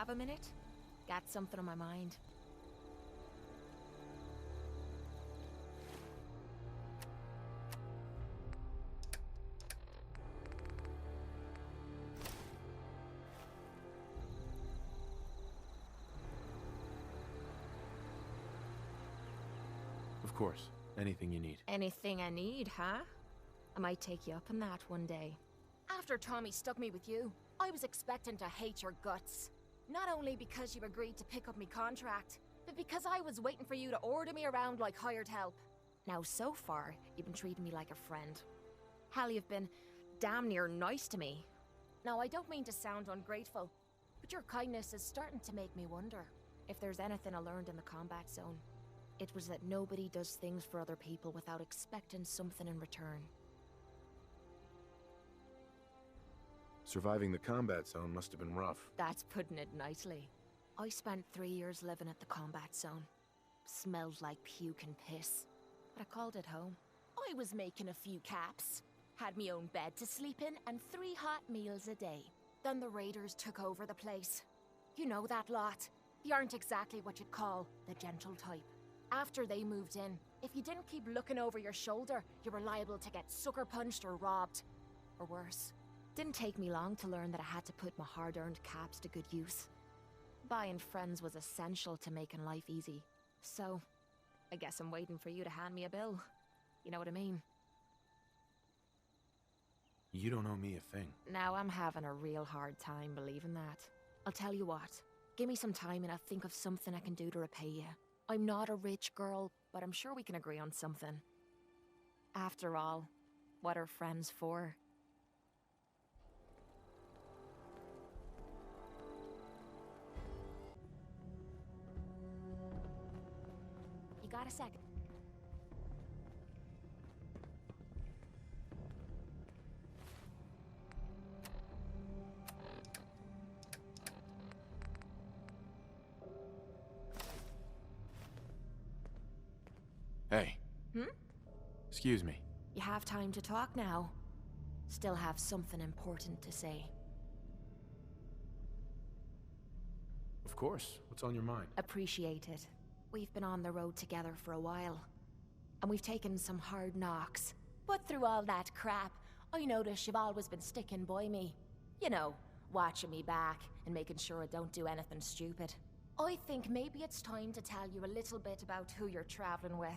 have a minute? Got something on my mind. Of course. Anything you need. Anything I need, huh? I might take you up on that one day. After Tommy stuck me with you, I was expecting to hate your guts. Not only because you agreed to pick up me contract, but because I was waiting for you to order me around like hired help. Now, so far, you've been treating me like a friend. Hell, you've been damn near nice to me. Now, I don't mean to sound ungrateful, but your kindness is starting to make me wonder. If there's anything I learned in the combat zone, it was that nobody does things for other people without expecting something in return. Surviving the combat zone must have been rough. That's putting it nicely. I spent 3 years living at the combat zone. Smelled like puke and piss, but I called it home. I was making a few caps, had me own bed to sleep in, and 3 hot meals a day. Then the raiders took over the place. You know that lot. They aren't exactly what you'd call the gentle type. After they moved in, if you didn't keep looking over your shoulder, you were liable to get sucker punched or robbed. Or worse. Didn't take me long to learn that I had to put my hard-earned caps to good use. Buying friends was essential to making life easy. So, I guess I'm waiting for you to hand me a bill. You know what I mean? You don't owe me a thing. Now I'm having a real hard time believing that. I'll tell you what. Give me some time and I'll think of something I can do to repay you. I'm not a rich girl, but I'm sure we can agree on something. After all, what are friends for? You got a second? Hey. Excuse me. You have time to talk now. Still have something important to say. Of course. What's on your mind? Appreciate it. We've been on the road together for a while. And we've taken some hard knocks. But through all that crap, I notice you've always been sticking by me. You know, watching me back and making sure I don't do anything stupid. I think maybe it's time to tell you a little bit about who you're traveling with.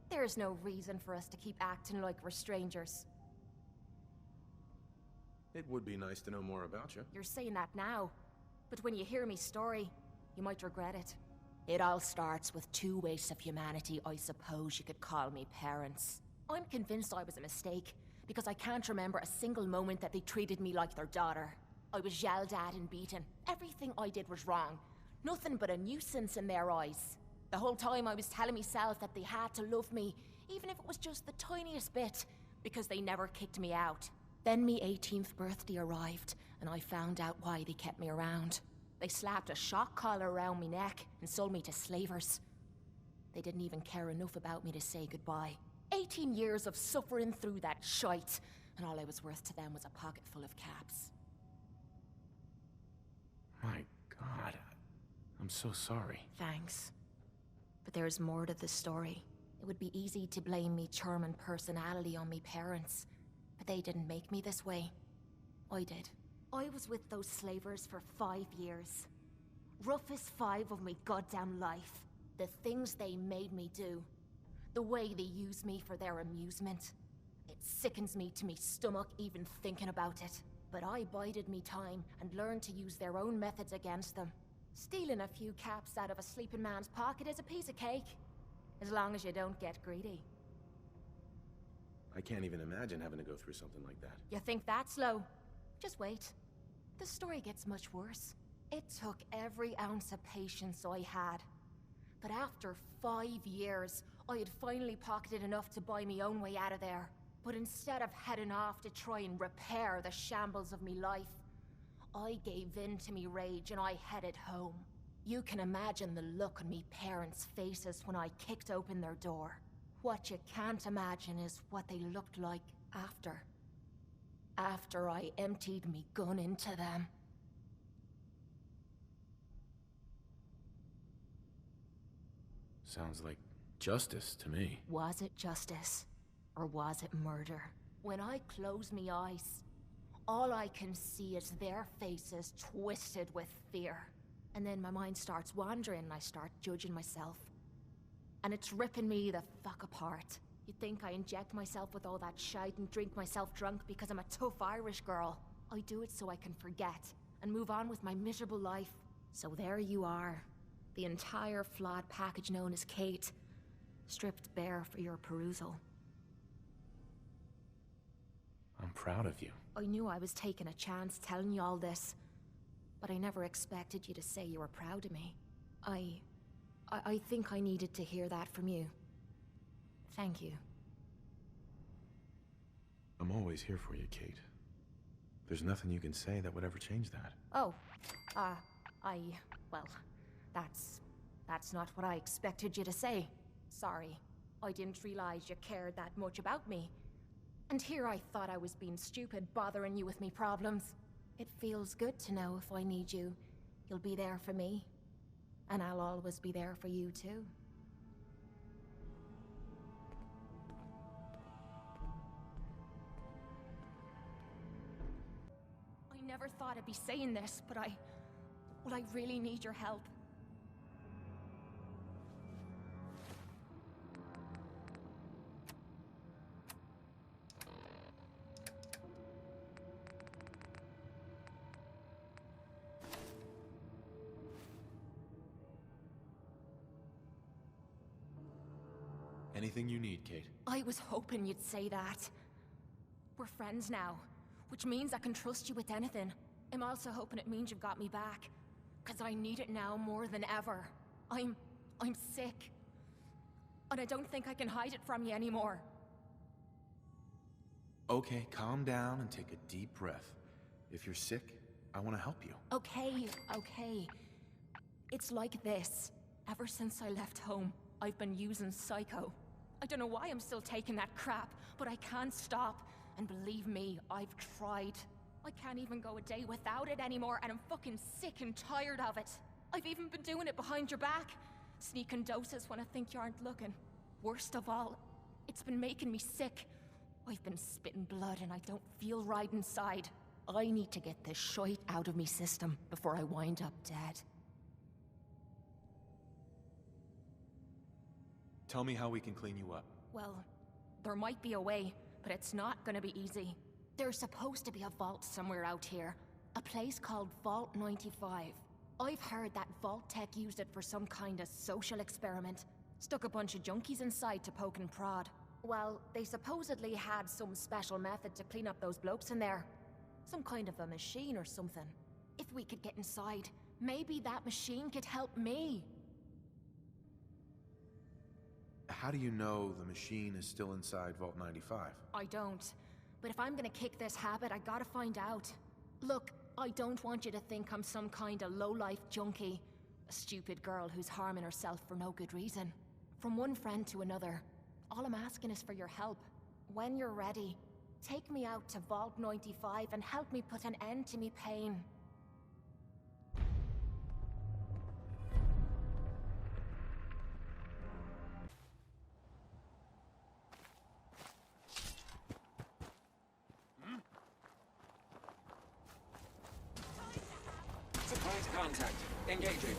There's no reason for us to keep acting like we're strangers. It would be nice to know more about you. You're saying that now, but when you hear me story, you might regret it. It all starts with 2 wastes of humanity I suppose you could call me parents. I'm convinced I was a mistake, because I can't remember a single moment that they treated me like their daughter. I was yelled at and beaten. Everything I did was wrong. Nothing but a nuisance in their eyes. The whole time I was telling myself that they had to love me, even if it was just the tiniest bit, because they never kicked me out. Then me 18th birthday arrived, and I found out why they kept me around. They slapped a shock collar around my neck and sold me to slavers. They didn't even care enough about me to say goodbye. 18 years of suffering through that shite, and all I was worth to them was a pocket full of caps. My God. I'm so sorry. Thanks. But there's more to the story. It would be easy to blame me charming personality on me parents, but they didn't make me this way. I did. I was with those slavers for 5 years. Roughest 5 of my goddamn life. The things they made me do. The way they used me for their amusement. It sickens me to me stomach even thinking about it. But I bided me time and learned to use their own methods against them. Stealing a few caps out of a sleeping man's pocket is a piece of cake. As long as you don't get greedy. I can't even imagine having to go through something like that. You think that's low? Just wait. The story gets much worse. It took every ounce of patience I had. But after 5 years, I had finally pocketed enough to buy my own way out of there. But instead of heading off to try and repair the shambles of me life, I gave in to me rage and I headed home. You can imagine the look on me parents' faces when I kicked open their door. What you can't imagine is what they looked like after. After I emptied me gun into them. Sounds like justice to me. Was it justice? Or was it murder? When I close me eyes, all I can see is their faces twisted with fear. And then my mind starts wandering and I start judging myself. And it's ripping me the fuck apart. You think I inject myself with all that shite and drink myself drunk because I'm a tough Irish girl? I do it so I can forget and move on with my miserable life. So there you are. The entire flawed package known as Cait, stripped bare for your perusal. I'm proud of you. I knew I was taking a chance telling you all this, but I never expected you to say you were proud of me. I think I needed to hear that from you. Thank you. I'm always here for you, Cait. There's nothing you can say that would ever change that. Oh, well, that's not what I expected you to say. Sorry. I didn't realize you cared that much about me. And here I thought I was being stupid, bothering you with me problems. It feels good to know if I need you, you'll be there for me. And I'll always be there for you, too. I never thought I'd be saying this, but I really need your help. Anything you need, Cait. I was hoping you'd say that. We're friends now, which means I can trust you with anything. I'm also hoping it means you've got me back, 'cause I need it now more than ever. I'm sick. And I don't think I can hide it from you anymore. Okay, calm down and take a deep breath. If you're sick, I want to help you. Okay. It's like this. Ever since I left home, I've been using Psycho. I don't know why I'm still taking that crap, but I can't stop. And believe me, I've tried. I can't even go a day without it anymore, and I'm fucking sick and tired of it. I've even been doing it behind your back. Sneaking doses when I think you aren't looking. Worst of all, it's been making me sick. I've been spitting blood and I don't feel right inside. I need to get this shite out of me system before I wind up dead. Tell me how we can clean you up. Well, there might be a way, but it's not gonna be easy. There's supposed to be a vault somewhere out here. A place called Vault 95. I've heard that Vault Tech used it for some kind of social experiment. Stuck a bunch of junkies inside to poke and prod. Well, they supposedly had some special method to clean up those blokes in there. Some kind of a machine or something. If we could get inside, maybe that machine could help me. How do you know the machine is still inside Vault 95? I don't. But if I'm gonna kick this habit, I gotta find out. Look, I don't want you to think I'm some kind of low-life junkie. A stupid girl who's harming herself for no good reason. From one friend to another. All I'm asking is for your help. When you're ready, take me out to Vault 95 and help me put an end to me pain. Surprise contact. Engaging.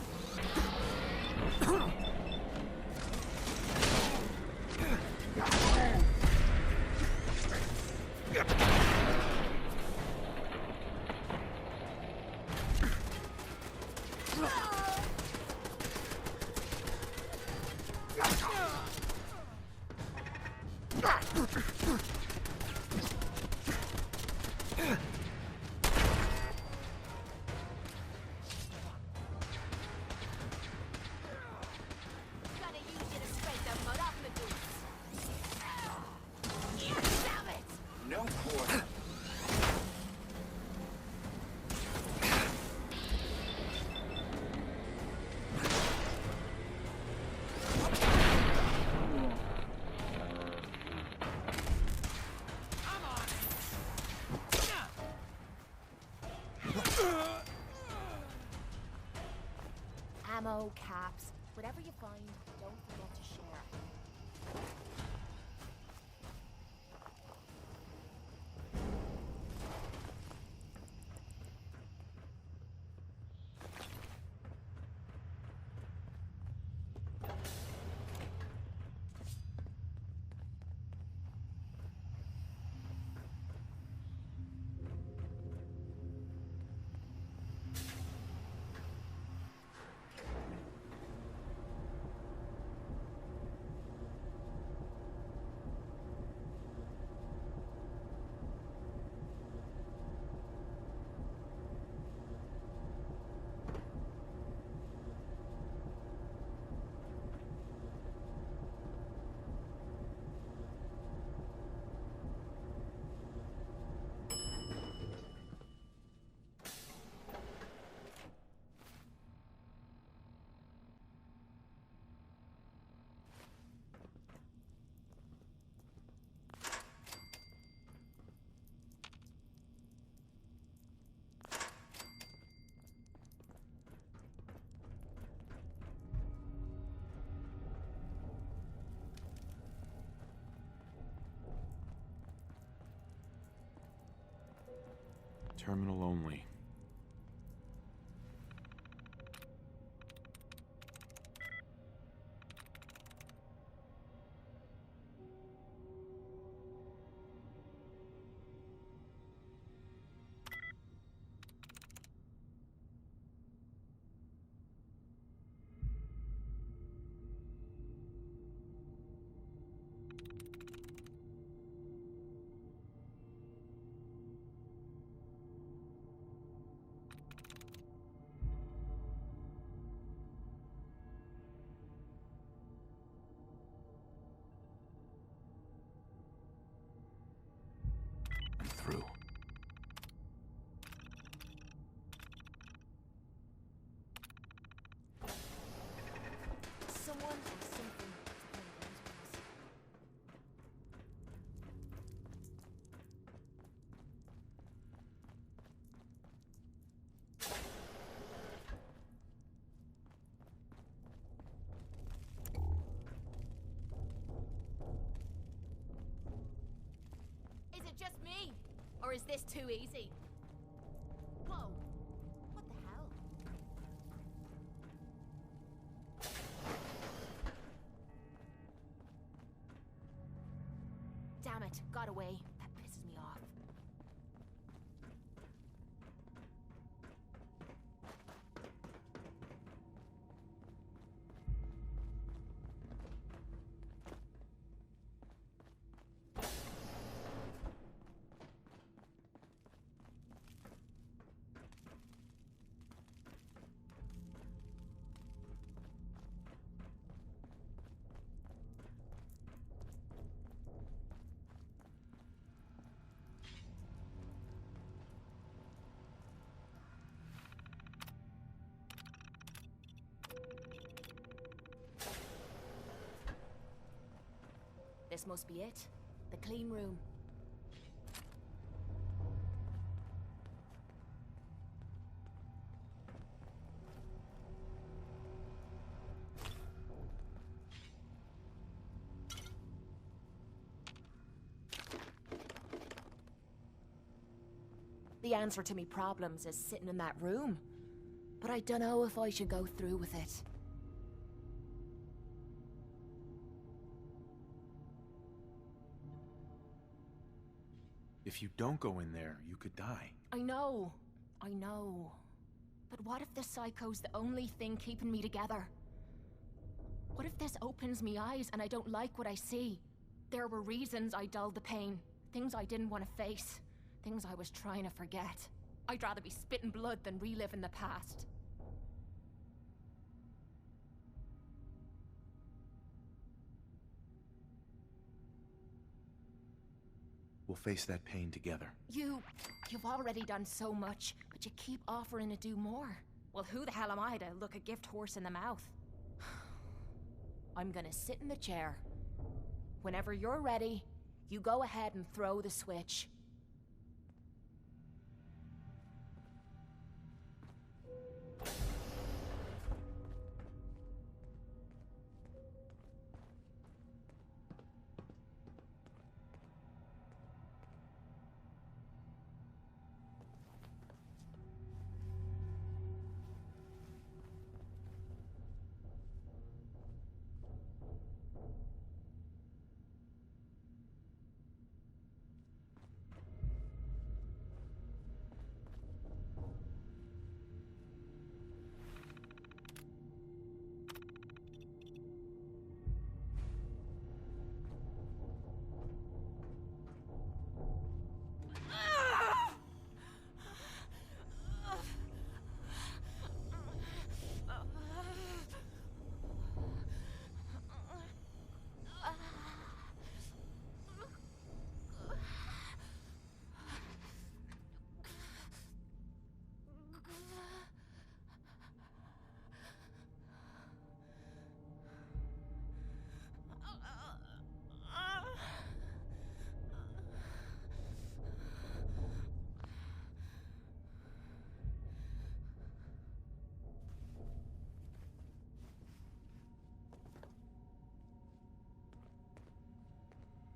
No quarter. Ammo, caps, Whatever you find, don't forget to share. Terminal only. I'm through. Someone or something is playing games with us. Is it just me? Or is this too easy? Whoa. What the hell? Damn it, got away. That pisses me off. This must be it. The clean room. The answer to me problems is sitting in that room. But I don't know if I should go through with it. If you don't go in there, you could die. I know. But what if the psycho's the only thing keeping me together? What if this opens me eyes and I don't like what I see? There were reasons I dulled the pain. Things I didn't want to face. Things I was trying to forget. I'd rather be spitting blood than reliving the past. We'll face that pain together. You've already done so much, but you keep offering to do more. Well, who the hell am I to look a gift horse in the mouth? I'm gonna sit in the chair. Whenever you're ready, you go ahead and throw the switch.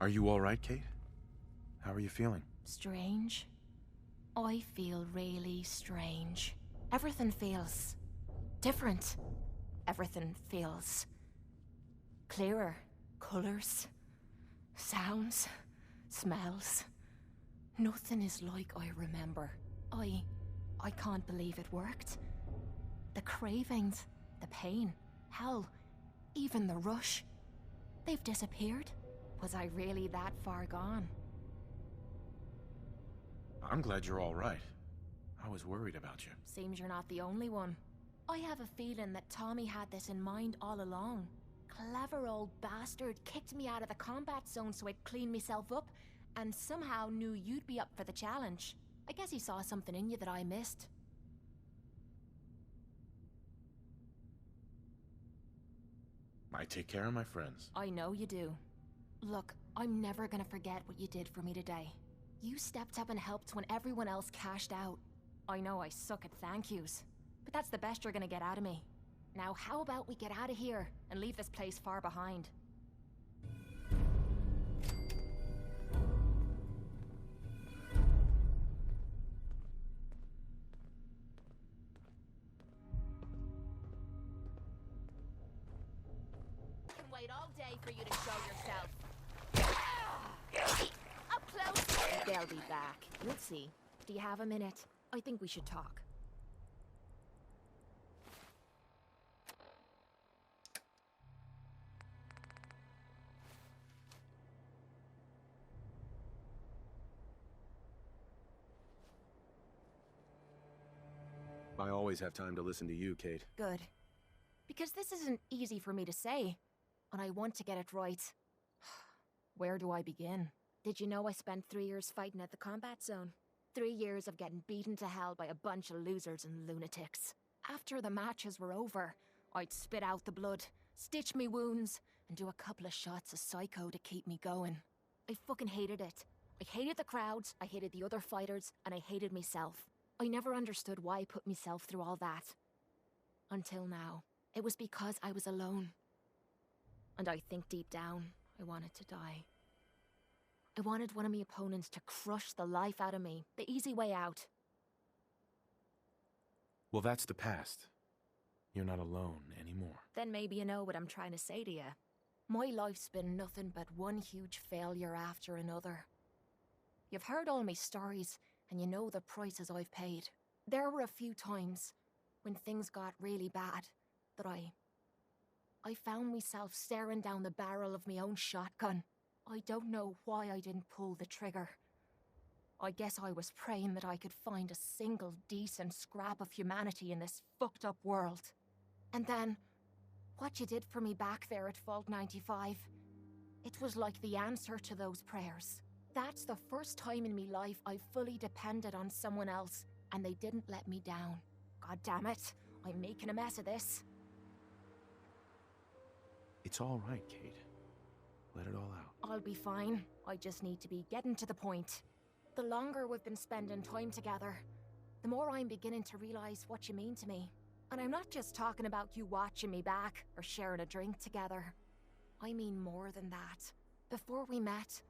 Are you alright, Cait? How are you feeling? Strange. I feel really strange. Everything feels different. Everything feels clearer. Colors, sounds, smells. Nothing is like I remember. I can't believe it worked. The cravings, the pain, hell, even the rush. They've disappeared. Was I really that far gone? I'm glad you're alright. I was worried about you. Seems you're not the only one. I have a feeling that Tommy had this in mind all along. Clever old bastard kicked me out of the combat zone so I'd clean myself up, and somehow knew you'd be up for the challenge. I guess he saw something in you that I missed. I take care of my friends. I know you do. Look, I'm never gonna forget what you did for me today. You stepped up and helped when everyone else cashed out. I know I suck at thank yous, but that's the best you're gonna get out of me. Now how about we get out of here and leave this place far behind? I can wait all day for you to show yourself. Up close! They'll be back. We'll see. Do you have a minute? I think we should talk. I always have time to listen to you, Cait. Good. Because this isn't easy for me to say, and I want to get it right. Where do I begin? Did you know I spent 3 years fighting at the combat zone? 3 years of getting beaten to hell by a bunch of losers and lunatics. After the matches were over, I'd spit out the blood, stitch me wounds, and do a couple of shots of Psycho to keep me going. I fucking hated it. I hated the crowds, I hated the other fighters, and I hated myself. I never understood why I put myself through all that. Until now. It was because I was alone. And I think deep down, I wanted to die. I wanted one of my opponents to crush the life out of me, the easy way out. Well, that's the past. You're not alone anymore. Then maybe you know what I'm trying to say to you. My life's been nothing but one huge failure after another. You've heard all my stories, and you know the prices I've paid. There were a few times, when things got really bad, that I found myself staring down the barrel of my own shotgun. I don't know why I didn't pull the trigger. I guess I was praying that I could find a single decent scrap of humanity in this fucked up world. And then, what you did for me back there at Vault 95, it was like the answer to those prayers. That's the first time in me life I fully depended on someone else, and they didn't let me down. God damn it, I'm making a mess of this. It's all right, Cait. Let it all out. I'll be fine. I just need to be getting to the point. The longer we've been spending time together, the more I'm beginning to realize what you mean to me. And I'm not just talking about you watching me back or sharing a drink together. I mean more than that. Before we met,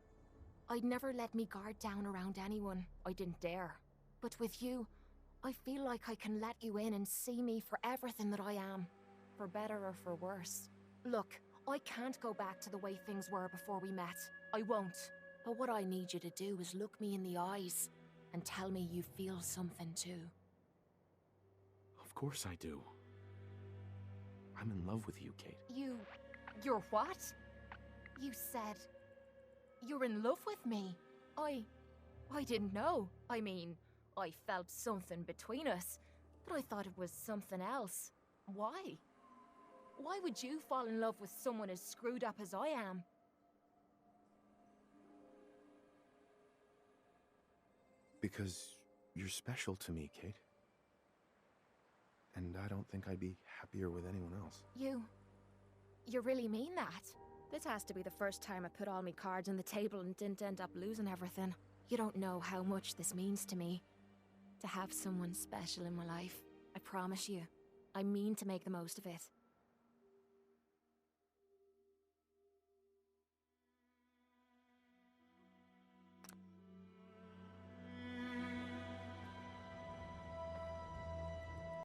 I'd never let me guard down around anyone. I didn't dare. But with you, I feel like I can let you in and see me for everything that I am. For better or for worse. Look, I can't go back to the way things were before we met. I won't. But what I need you to do is look me in the eyes and tell me you feel something too. Of course I do. I'm in love with you, Cait. You're what? You said... you're in love with me. I didn't know. I mean, I felt something between us, but I thought it was something else. Why? Why would you fall in love with someone as screwed up as I am? Because you're special to me, Cait. And I don't think I'd be happier with anyone else. You really mean that? This has to be the first time I put all my cards on the table and didn't end up losing everything. You don't know how much this means to me. To have someone special in my life. I promise you. I mean to make the most of it.